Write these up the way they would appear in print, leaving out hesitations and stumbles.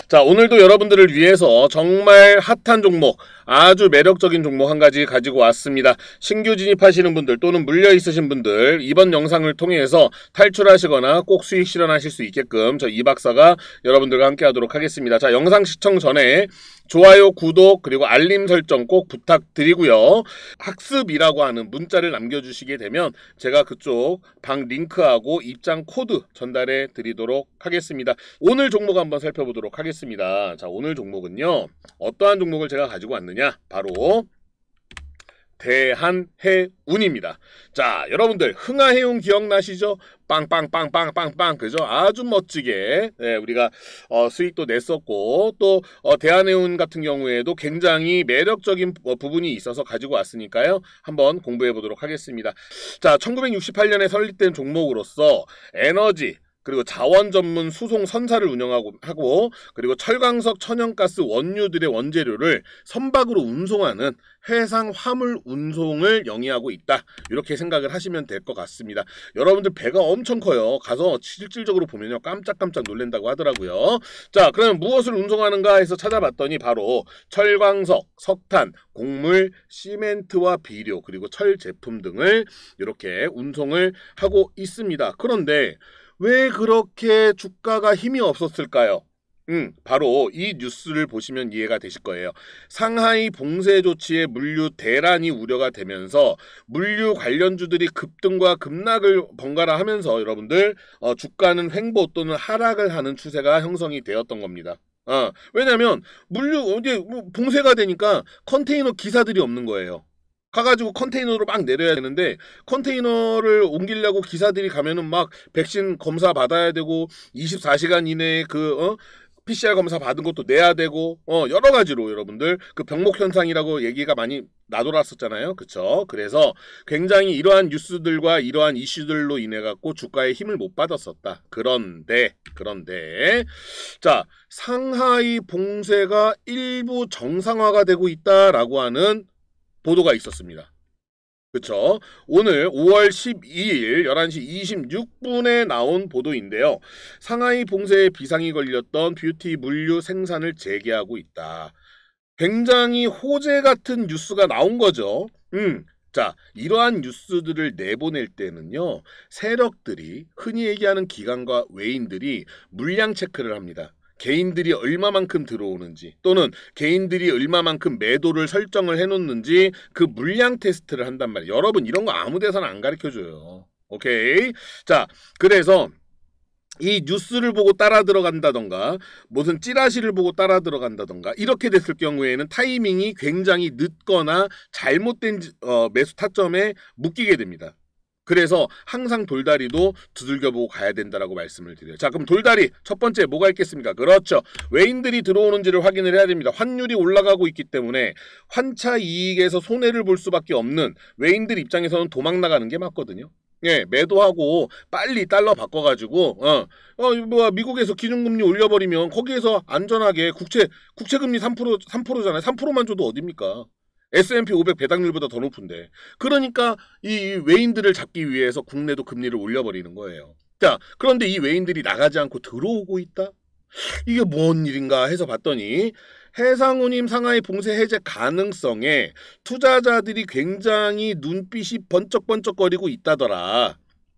자, 오늘도 여러분들을 위해서 정말 핫한 종목, 아주 매력적인 종목 한 가지 가지고 왔습니다. 신규 진입하시는 분들 또는 물려 있으신 분들, 이번 영상을 통해서 탈출하시거나 꼭 수익 실현하실 수 있게끔 저 이 박사가 여러분들과 함께 하도록 하겠습니다. 자, 영상 시청 전에 좋아요, 구독, 그리고 알림 설정 꼭 부탁드리고요. 학습이라고 하는 문자를 남겨주시게 되면 제가 그쪽 방 링크하고 입장 코드 전달해 드리도록 하겠습니다. 오늘 종목 한번 살펴보도록 하겠습니다. 자, 오늘 종목은요, 어떠한 종목을 제가 가지고 왔느냐, 바로 대한해운입니다. 자, 여러분들 흥하해운 기억나시죠? 빵빵빵빵빵빵, 그죠? 아주 멋지게 우리가 수익도 냈었고, 또 대한해운 같은 경우에도 굉장히 매력적인 부분이 있어서 가지고 왔으니까요, 한번 공부해 보도록 하겠습니다. 자, 1968년에 설립된 종목으로서 에너지 그리고 자원 전문 수송 선사를 운영하고 그리고 철광석 천연가스 원유들의 원재료를 선박으로 운송하는 해상 화물 운송을 영위하고 있다, 이렇게 생각을 하시면 될 것 같습니다. 여러분들 배가 엄청 커요. 가서 실질적으로 보면요, 깜짝깜짝 놀란다고 하더라고요. 자, 그러면 무엇을 운송하는가 해서 찾아봤더니 바로 철광석, 석탄, 곡물, 시멘트와 비료, 그리고 철 제품 등을 이렇게 운송을 하고 있습니다. 그런데 왜 그렇게 주가가 힘이 없었을까요? 바로 이 뉴스를 보시면 이해가 되실 거예요. 상하이 봉쇄 조치에 물류 대란이 우려가 되면서 물류 관련주들이 급등과 급락을 번갈아 하면서 여러분들 주가는 횡보 또는 하락을 하는 추세가 형성이 되었던 겁니다. 왜냐면 물류 이제 봉쇄가 되니까 컨테이너 기사들이 없는 거예요. 가가지고 컨테이너로 막 내려야 되는데, 컨테이너를 옮기려고 기사들이 가면은 막 백신 검사 받아야 되고 24시간 이내에 PCR 검사 받은 것도 내야 되고 여러 가지로 여러분들 그 병목 현상이라고 얘기가 많이 나돌았었잖아요. 그쵸? 그래서 굉장히 이러한 뉴스들과 이러한 이슈들로 인해 갖고 주가에 힘을 못 받았었다. 그런데 자, 상하이 봉쇄가 일부 정상화가 되고 있다라고 하는 보도가 있었습니다. 그쵸? 오늘 5월 12일 11시 26분에 나온 보도인데요. 상하이 봉쇄에 비상이 걸렸던 뷰티 물류 생산을 재개하고 있다. 굉장히 호재 같은 뉴스가 나온 거죠. 자, 이러한 뉴스들을 내보낼 때는요, 세력들이, 흔히 얘기하는 기관과 외인들이 물량 체크를 합니다. 개인들이 얼마만큼 들어오는지, 또는 개인들이 얼마만큼 매도를 설정을 해놓는지 그 물량 테스트를 한단 말이에요. 여러분, 이런 거 아무 데서나 안 가르쳐줘요. 오케이? 자, 그래서 이 뉴스를 보고 따라 들어간다던가 무슨 찌라시를 보고 따라 들어간다던가 이렇게 됐을 경우에는 타이밍이 굉장히 늦거나 잘못된 매수 타점에 묶이게 됩니다. 그래서 항상 돌다리도 두들겨보고 가야 된다라고 말씀을 드려요. 자, 그럼 돌다리 첫 번째 뭐가 있겠습니까? 그렇죠. 외인들이 들어오는지를 확인을 해야 됩니다. 환율이 올라가고 있기 때문에 환차 이익에서 손해를 볼 수밖에 없는 외인들 입장에서는 도망 나가는 게 맞거든요. 예, 매도하고 빨리 달러 바꿔가지고 미국에서 기준금리 올려버리면 거기에서 안전하게 국채금리 3%잖아요. 3%만 줘도 어딥니까? S&P 500 배당률보다 더 높은데. 그러니까 이 외인들을 잡기 위해서 국내도 금리를 올려버리는 거예요. 자, 그런데 이 외인들이 나가지 않고 들어오고 있다? 이게 뭔 일인가 해서 봤더니 해상운임 상하이 봉쇄 해제 가능성에 투자자들이 굉장히 눈빛이 번쩍번쩍거리고 있다더라.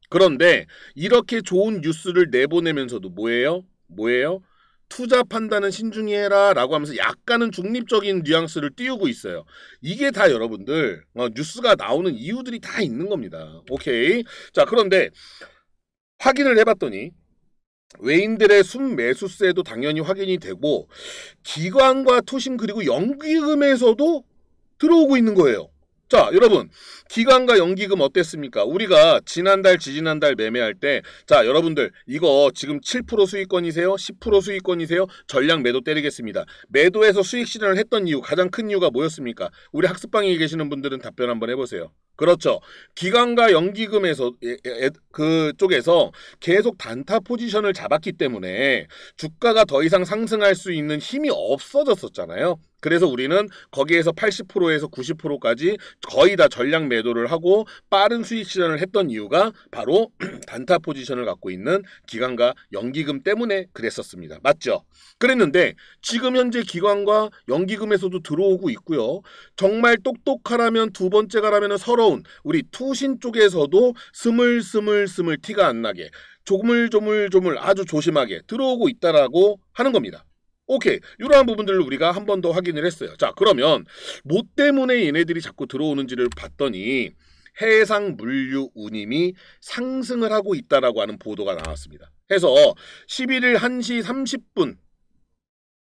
그런데 이렇게 좋은 뉴스를 내보내면서도 뭐예요? 투자 판단은 신중히 해라 라고 하면서 약간은 중립적인 뉘앙스를 띄우고 있어요. 이게 다 여러분들 뉴스가 나오는 이유들이 다 있는 겁니다. 오케이. 자, 그런데 확인을 해봤더니 외인들의 순매수세도 당연히 확인이 되고 기관과 투심 그리고 연기금에서도 들어오고 있는 거예요. 자, 여러분, 기관과 연기금 어땠습니까? 우리가 지난달, 지지난달 매매할 때, 자, 여러분들, 이거 지금 7% 수익권이세요? 10% 수익권이세요? 전량 매도 때리겠습니다. 매도해서 수익 실현을 했던 이유, 가장 큰 이유가 뭐였습니까? 우리 학습방에 계시는 분들은 답변 한번 해보세요. 그렇죠. 기관과 연기금에서 그쪽에서 계속 단타 포지션을 잡았기 때문에 주가가 더 이상 상승할 수 있는 힘이 없어졌었잖아요. 그래서 우리는 거기에서 80%에서 90%까지 거의 다 전량 매도를 하고 빠른 수익 실현을 했던 이유가 바로 단타 포지션을 갖고 있는 기관과 연기금 때문에 그랬었습니다. 맞죠? 그랬는데 지금 현재 기관과 연기금에서도 들어오고 있고요. 정말 똑똑하라면 두 번째 가라면 서러운 우리 투신 쪽에서도 스물스물 티가 안 나게 조물조물 아주 조심하게 들어오고 있다라고 하는 겁니다. 오케이. 이러한 부분들을 우리가 한 번 더 확인을 했어요. 자, 그러면 뭐 때문에 얘네들이 자꾸 들어오는지를 봤더니 해상 물류 운임이 상승을 하고 있다라고 하는 보도가 나왔습니다. 해서 11일 1시 30분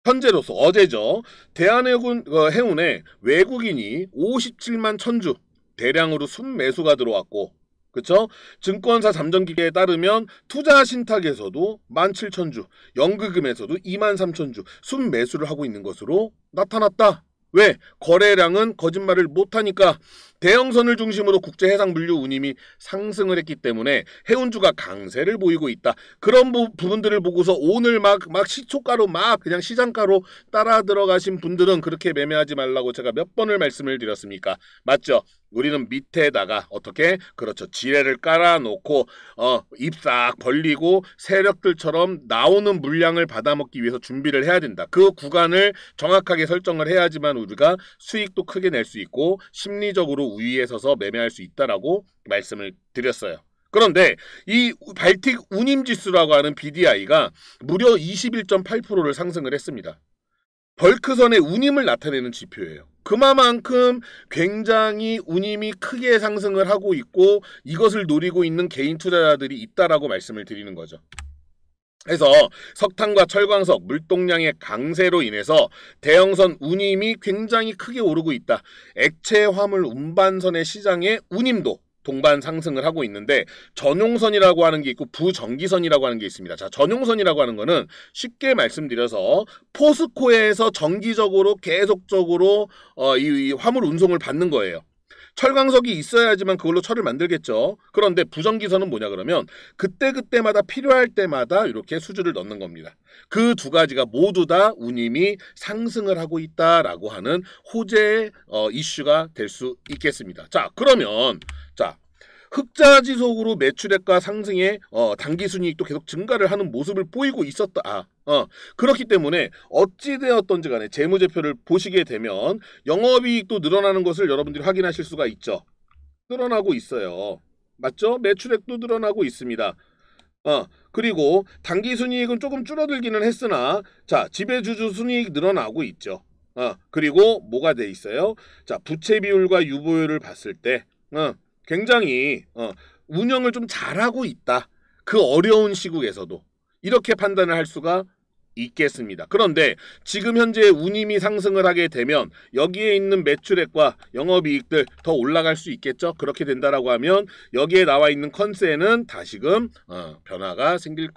현재로서 어제죠. 대한해운에 외국인이 57만 천주 대량으로 순매수가 들어왔고 그쵸? 증권사 잠정기계에 따르면 투자 신탁에서도 17,000주, 연금에서도 23,000주 순매수를 하고 있는 것으로 나타났다. 왜? 거래량은 거짓말을 못하니까 대형선을 중심으로 국제 해상 물류 운임이 상승을 했기 때문에 해운주가 강세를 보이고 있다. 그런 부분들을 보고서 오늘 막 시초가로 막 그냥 시장가로 따라 들어가신 분들은 그렇게 매매하지 말라고 제가 몇 번을 말씀을 드렸습니까? 맞죠? 우리는 밑에다가 어떻게 그렇죠 지뢰를 깔아놓고 입 싹 벌리고 세력들처럼 나오는 물량을 받아먹기 위해서 준비를 해야 된다. 그 구간을 정확하게 설정을 해야지만 우리가 수익도 크게 낼 수 있고 심리적으로 우위에 서서 매매할 수 있다라고 말씀을 드렸어요. 그런데 이 발틱 운임지수라고 하는 BDI가 무려 21.8%를 상승을 했습니다. 벌크선의 운임을 나타내는 지표예요. 그만큼 굉장히 운임이 크게 상승을 하고 있고 이것을 노리고 있는 개인 투자자들이 있다라고 말씀을 드리는 거죠. 그래서 석탄과 철광석, 물동량의 강세로 인해서 대형선 운임이 굉장히 크게 오르고 있다. 액체 화물 운반선의 시장의 운임도 동반 상승을 하고 있는데 전용선이라고 하는 게 있고 부정기선이라고 하는 게 있습니다. 자, 전용선이라고 하는 거는 쉽게 말씀드려서 포스코에서 정기적으로 계속적으로 이 화물 운송을 받는 거예요. 철광석이 있어야지만 그걸로 철을 만들겠죠. 그런데 부정기선은 뭐냐 그러면 그때그때마다 필요할 때마다 이렇게 수주를 넣는 겁니다. 그 두 가지가 모두 다 운임이 상승을 하고 있다라고 하는 호재의 이슈가 될 수 있겠습니다. 자, 그러면 흑자지속으로 매출액과 상승에 당기순이익도 계속 증가를 하는 모습을 보이고 있었다. 그렇기 때문에 어찌되었던지 간에 재무제표를 보시게 되면 영업이익도 늘어나는 것을 여러분들이 확인하실 수가 있죠. 늘어나고 있어요. 맞죠? 매출액도 늘어나고 있습니다. 그리고 당기순이익은 조금 줄어들기는 했으나 자, 지배주주 순이익 늘어나고 있죠. 그리고 뭐가 돼 있어요? 자, 부채 비율과 유보율을 봤을 때 굉장히 운영을 좀 잘하고 있다. 그 어려운 시국에서도 이렇게 판단을 할 수가 있겠습니다. 그런데 지금 현재 운임이 상승을 하게 되면 여기에 있는 매출액과 영업이익들 더 올라갈 수 있겠죠. 그렇게 된다라고 하면 여기에 나와 있는 컨셉은 다시금 변화가 생길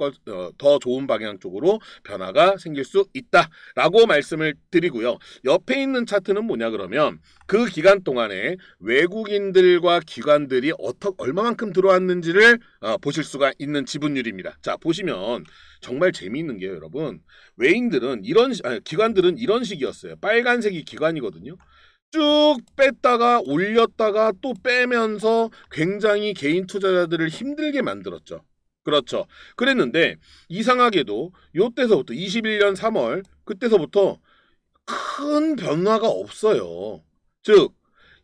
더 좋은 방향 쪽으로 변화가 생길 수 있다라고 말씀을 드리고요. 옆에 있는 차트는 뭐냐 그러면 그 기간 동안에 외국인들과 기관들이 얼마만큼 들어왔는지를 보실 수가 있는 지분율입니다. 자, 보시면 정말 재미있는 게요, 여러분. 기관들은 이런 식이었어요. 빨간색이 기관이거든요. 쭉 뺐다가 올렸다가 또 빼면서 굉장히 개인 투자자들을 힘들게 만들었죠. 그렇죠. 그랬는데 이상하게도 요때서부터 21년 3월 그때서부터 큰 변화가 없어요. 즉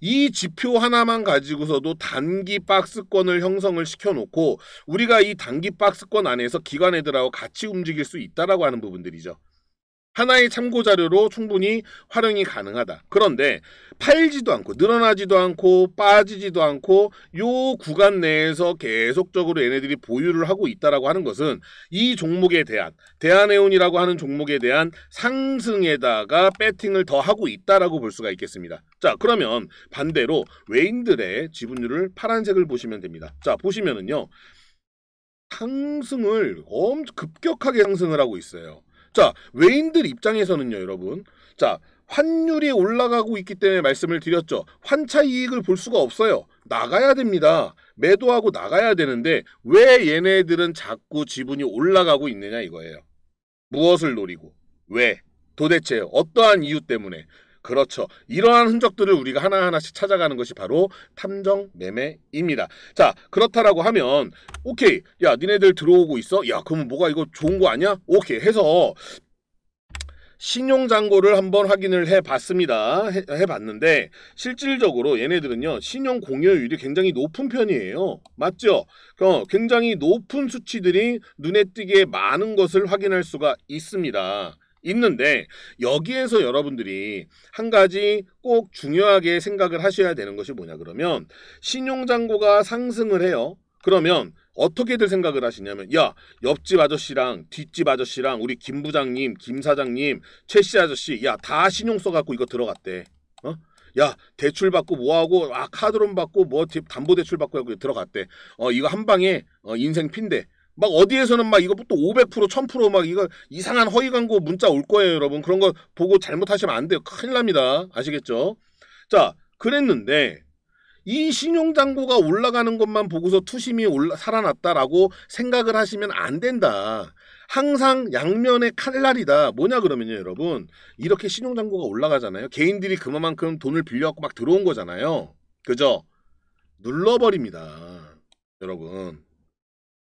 이 지표 하나만 가지고서도 단기 박스권을 형성을 시켜놓고 우리가 이 단기 박스권 안에서 기관 애들하고 같이 움직일 수 있다라고 하는 부분들이죠. 하나의 참고자료로 충분히 활용이 가능하다. 그런데 팔지도 않고 늘어나지도 않고 빠지지도 않고 요 구간 내에서 계속적으로 얘네들이 보유를 하고 있다라고 하는 것은 이 종목에 대한 대한해운이라고 하는 종목에 대한 상승에다가 배팅을 더 하고 있다라고 볼 수가 있겠습니다. 자, 그러면 반대로 외인들의 지분율을 파란색을 보시면 됩니다. 자, 보시면은요. 상승을 급격하게 상승을 하고 있어요. 자, 외인들 입장에서는요, 여러분. 자, 환율이 올라가고 있기 때문에 말씀을 드렸죠. 환차 이익을 볼 수가 없어요. 나가야 됩니다. 매도하고 나가야 되는데 왜 얘네들은 자꾸 지분이 올라가고 있느냐 이거예요. 무엇을 노리고? 왜? 도대체 어떠한 이유 때문에? 그렇죠. 이러한 흔적들을 우리가 하나하나씩 찾아가는 것이 바로 탐정 매매입니다. 자, 그렇다라고 하면 오케이. 야, 니네들 들어오고 있어? 야, 그러면 뭐가 이거 좋은 거 아니야? 오케이. 해서 신용잔고를 한번 확인을 해봤습니다. 해봤는데 실질적으로 얘네들은요. 신용 공여율이 굉장히 높은 편이에요. 맞죠? 굉장히 높은 수치들이 눈에 띄게 많은 것을 확인할 수가 있습니다. 있는데 여기에서 여러분들이 한 가지 꼭 중요하게 생각을 하셔야 되는 것이 뭐냐 그러면 신용잔고가 상승을 해요. 그러면 어떻게들 생각을 하시냐면 야 옆집 아저씨랑 뒷집 아저씨랑 우리 김 부장님, 김 사장님, 최씨 아저씨 야 다 신용 써갖고 이거 들어갔대. 야 대출 받고 뭐하고 카드론 받고 뭐 담보대출 받고 하고 들어갔대. 이거 한 방에 인생 핀대. 막 어디에서는 막 이거 또 500% 1000% 막 이거 이상한 허위 광고 문자 올 거예요 여러분. 그런 거 보고 잘못하시면 안 돼요. 큰일 납니다. 아시겠죠? 자 그랬는데 이 신용잔고가 올라가는 것만 보고서 투심이 살아났다라고 생각을 하시면 안 된다. 항상 양면의 칼날이다. 뭐냐 그러면요 여러분. 이렇게 신용잔고가 올라가잖아요. 개인들이 그만큼 돈을 빌려갖고 막 들어온 거잖아요. 그죠? 눌러버립니다. 여러분.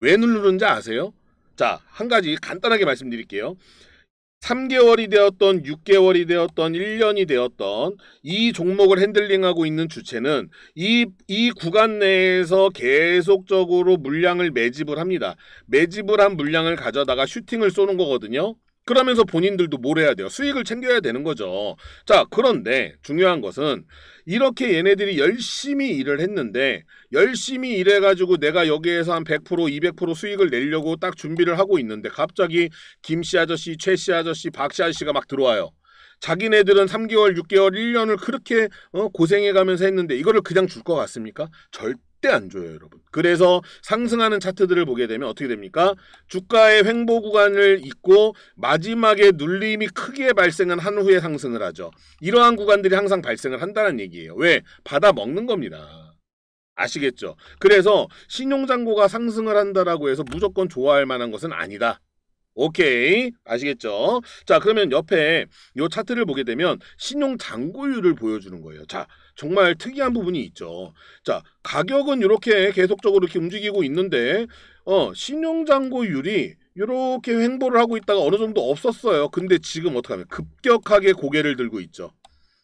왜 누르는지 아세요? 자, 한 가지 간단하게 말씀드릴게요. 3개월이 되었던 6개월이 되었던 1년이 되었던 이 종목을 핸들링하고 있는 주체는 이 구간 내에서 계속적으로 물량을 매집을 합니다. 매집을 한 물량을 가져다가 슈팅을 쏘는 거거든요. 그러면서 본인들도 뭘 해야 돼요? 수익을 챙겨야 되는 거죠. 자, 그런데 중요한 것은 이렇게 얘네들이 열심히 일을 했는데 열심히 일해가지고 내가 여기에서 한 100%, 200% 수익을 내려고 딱 준비를 하고 있는데 갑자기 김씨 아저씨, 최씨 아저씨, 박씨 아저씨가 막 들어와요. 자기네들은 3개월, 6개월, 1년을 그렇게 고생해가면서 했는데 이거를 그냥 줄 것 같습니까? 절대 안 줘요 여러분. 그래서 상승하는 차트들을 보게 되면 어떻게 됩니까? 주가의 횡보 구간을 잇고 마지막에 눌림이 크게 발생한 한 후에 상승을 하죠. 이러한 구간들이 항상 발생을 한다는 얘기예요. 왜? 받아 먹는 겁니다. 아시겠죠? 그래서 신용잔고가 상승을 한다라고 해서 무조건 좋아할 만한 것은 아니다. 오케이 아시겠죠? 자 그러면 옆에 이 차트를 보게 되면 신용잔고율을 보여주는 거예요. 자 정말 특이한 부분이 있죠. 자 가격은 이렇게 계속적으로 이렇게 움직이고 있는데 신용잔고율이 이렇게 횡보를 하고 있다가 어느 정도 없었어요. 근데 지금 어떻게 하면 급격하게 고개를 들고 있죠.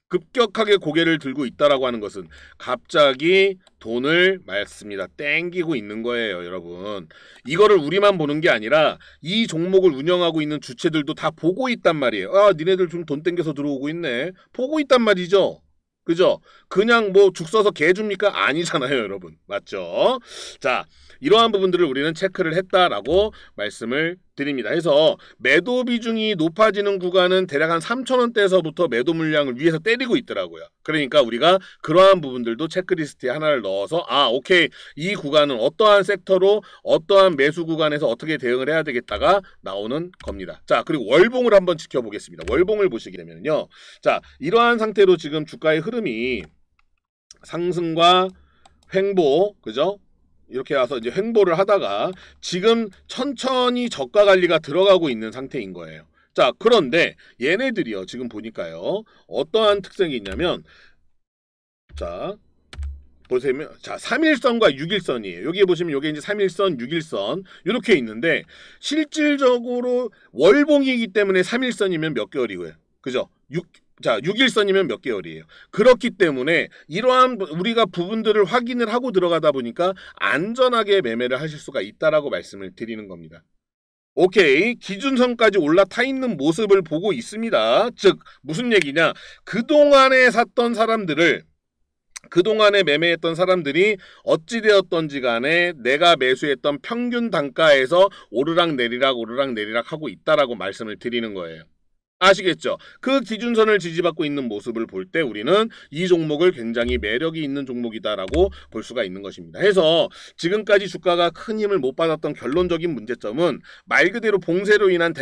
급격하게 고개를 들고 있다라고 하는 것은 갑자기 돈을 맞습니다. 땡기고 있는 거예요, 여러분. 이거를 우리만 보는 게 아니라 이 종목을 운영하고 있는 주체들도 다 보고 있단 말이에요. 아, 니네들 좀 돈 땡겨서 들어오고 있네. 보고 있단 말이죠. 그죠? 그냥 뭐 죽 써서 개 줍니까? 아니잖아요, 여러분. 맞죠? 자, 이러한 부분들을 우리는 체크를 했다라고 말씀을 드립니다. 해서 매도 비중이 높아지는 구간은 대략 한 3,000원대에서부터 매도 물량을 위에서 때리고 있더라고요. 그러니까 우리가 그러한 부분들도 체크리스트에 하나를 넣어서 오케이. 이 구간은 어떠한 섹터로 어떠한 매수 구간에서 어떻게 대응을 해야 되겠다가 나오는 겁니다. 자, 그리고 월봉을 한번 지켜보겠습니다. 월봉을 보시게 되면요. 자, 이러한 상태로 지금 주가의 흐름이 상승과 횡보, 그죠? 이렇게 와서 이제 횡보를 하다가 지금 천천히 저가 관리가 들어가고 있는 상태인 거예요. 자, 그런데 얘네들이요. 지금 보니까요. 어떠한 특성이 있냐면 자, 보시면 자, 3일선과 6일선이에요. 여기에 보시면 여기 이제 3일선, 6일선 이렇게 있는데 실질적으로 월봉이기 때문에 3일선이면 몇 개월이고요. 그죠? 6일선이면 몇 개월이에요. 그렇기 때문에 이러한 우리가 부분들을 확인을 하고 들어가다 보니까 안전하게 매매를 하실 수가 있다라고 말씀을 드리는 겁니다. 오케이. 기준선까지 올라타 있는 모습을 보고 있습니다. 즉 무슨 얘기냐. 그동안에 샀던 사람들을 그동안에 매매했던 사람들이 어찌되었던지 간에 내가 매수했던 평균 단가에서 오르락 내리락 하고 있다라고 말씀을 드리는 거예요. 아시겠죠? 그 기준선을 지지받고 있는 모습을 볼 때 우리는 이 종목을 굉장히 매력이 있는 종목이다라고 볼 수가 있는 것입니다. 해서 지금까지 주가가 큰 힘을 못 받았던 결론적인 문제점은 말 그대로 봉쇄로 인한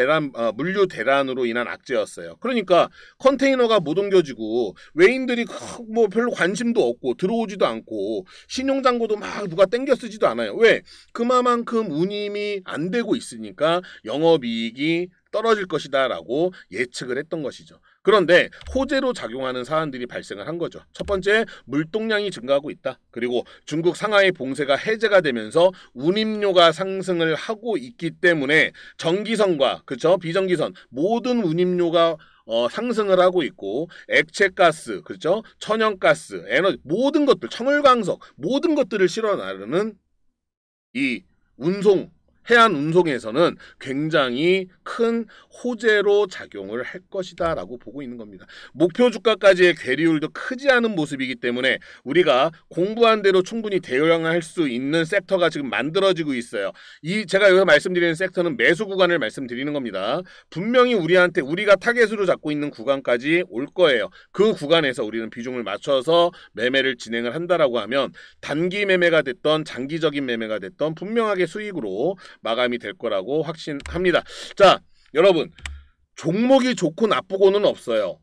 물류 대란으로 인한 악재였어요. 그러니까 컨테이너가 못 옮겨지고 외인들이 뭐 별로 관심도 없고 들어오지도 않고 신용잔고도 막 누가 땡겨 쓰지도 않아요. 왜? 그만큼 운임이 안 되고 있으니까 영업이익이 떨어질 것이다 라고 예측을 했던 것이죠. 그런데 호재로 작용하는 사안들이 발생을 한 거죠. 첫 번째, 물동량이 증가하고 있다. 그리고 중국 상하이 봉쇄가 해제가 되면서 운임료가 상승을 하고 있기 때문에 전기선과 그쵸? 비전기선 모든 운임료가 상승을 하고 있고 액체가스, 그렇죠? 천연가스, 에너지 모든 것들, 청울광석 모든 것들을 실어 나르는 이 해안 운송에서는 굉장히 큰 호재로 작용을 할 것이다 라고 보고 있는 겁니다. 목표 주가까지의 괴리율도 크지 않은 모습이기 때문에 우리가 공부한 대로 충분히 대응할 수 있는 섹터가 지금 만들어지고 있어요. 제가 여기서 말씀드리는 섹터는 매수 구간을 말씀드리는 겁니다. 분명히 우리가 타겟으로 잡고 있는 구간까지 올 거예요. 그 구간에서 우리는 비중을 맞춰서 매매를 진행을 한다라고 하면 단기 매매가 됐던 장기적인 매매가 됐던 분명하게 수익으로 마감이 될 거라고 확신합니다. 자, 여러분, 종목이 좋고 나쁘고는 없어요.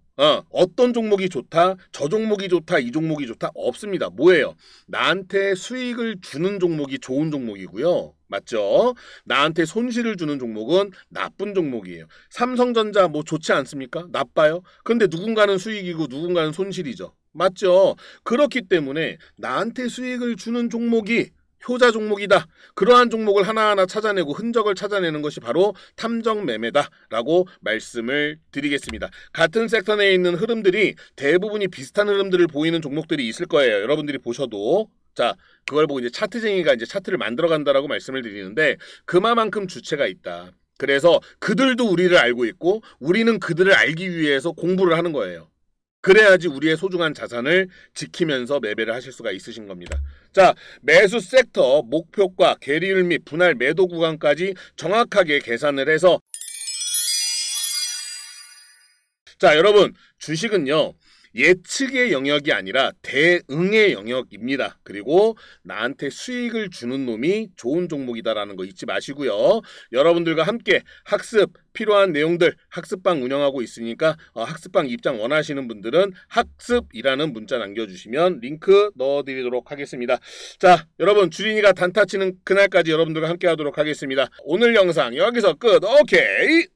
어떤 종목이 좋다, 저 종목이 좋다, 이 종목이 좋다 없습니다. 뭐예요? 나한테 수익을 주는 종목이 좋은 종목이고요. 맞죠? 나한테 손실을 주는 종목은 나쁜 종목이에요. 삼성전자 뭐 좋지 않습니까? 나빠요? 근데 누군가는 수익이고 누군가는 손실이죠. 맞죠? 그렇기 때문에 나한테 수익을 주는 종목이 효자 종목이다. 그러한 종목을 하나하나 찾아내고 흔적을 찾아내는 것이 바로 탐정 매매다라고 말씀을 드리겠습니다. 같은 섹터 내에 있는 흐름들이 대부분이 비슷한 흐름들을 보이는 종목들이 있을 거예요. 여러분들이 보셔도. 자, 그걸 보고 이제 차트쟁이가 이제 차트를 만들어 간다라고 말씀을 드리는데 그만큼 주체가 있다. 그래서 그들도 우리를 알고 있고 우리는 그들을 알기 위해서 공부를 하는 거예요. 그래야지 우리의 소중한 자산을 지키면서 매매를 하실 수가 있으신 겁니다. 자, 매수 섹터, 목표가, 괴리율 및 분할 매도 구간까지 정확하게 계산을 해서 자, 여러분, 주식은요. 예측의 영역이 아니라 대응의 영역입니다. 그리고 나한테 수익을 주는 놈이 좋은 종목이다라는 거 잊지 마시고요. 여러분들과 함께 학습 필요한 내용들 학습방 운영하고 있으니까 학습방 입장 원하시는 분들은 학습이라는 문자 남겨주시면 링크 넣어드리도록 하겠습니다. 자, 여러분 주린이가 단타 치는 그날까지 여러분들과 함께 하도록 하겠습니다. 오늘 영상 여기서 끝. 오케이.